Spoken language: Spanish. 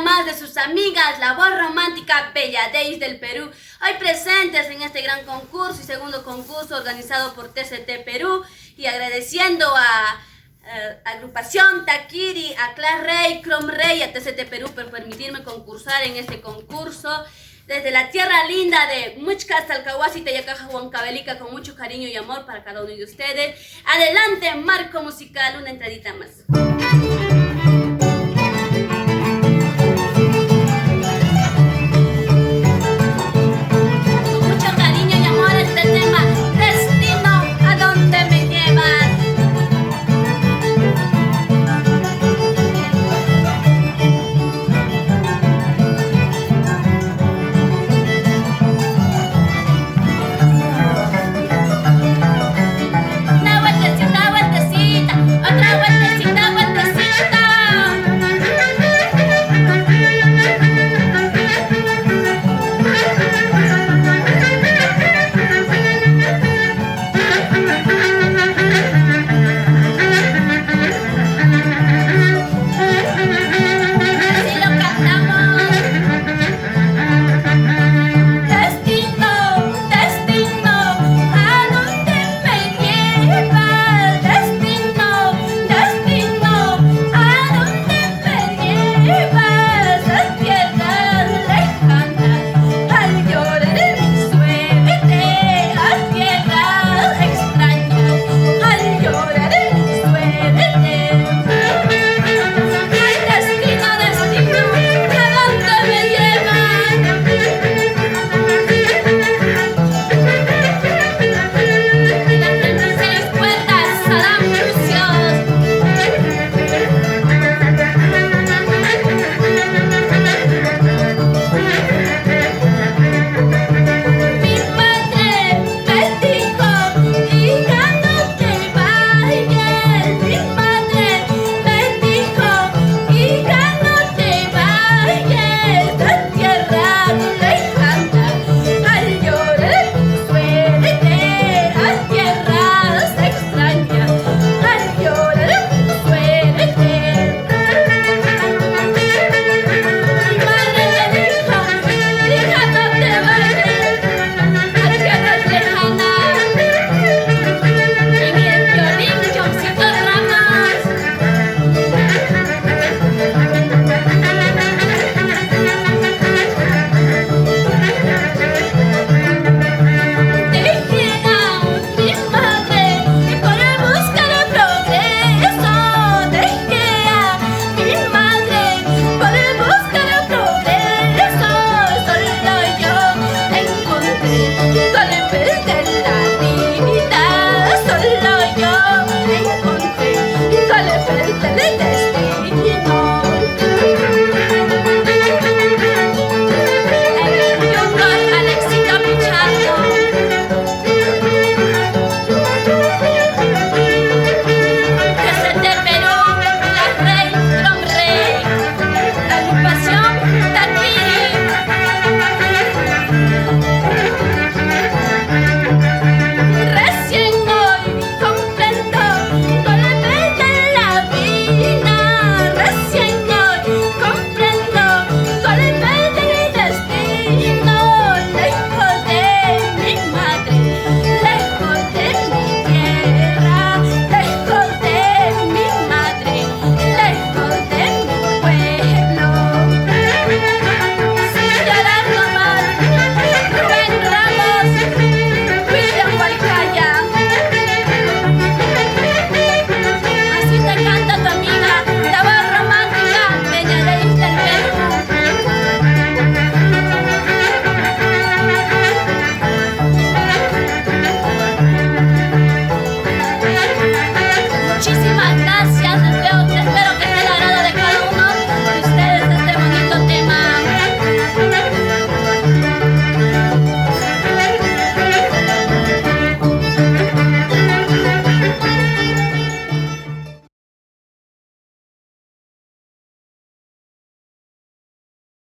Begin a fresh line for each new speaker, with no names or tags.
más de sus amigas, la voz romántica bella Deys del Perú, hoy presentes en este gran concurso y segundo concurso organizado por TCT Perú, y agradeciendo a agrupación Taquiri, a Clash Rey, Chrome Rey y a TCT Perú por permitirme concursar en este concurso. Desde la tierra linda de Muchcas, Talcahuasi, Teyacaja, Huancavelica, con mucho cariño y amor para cada uno de ustedes. Adelante, marco musical, una entradita más.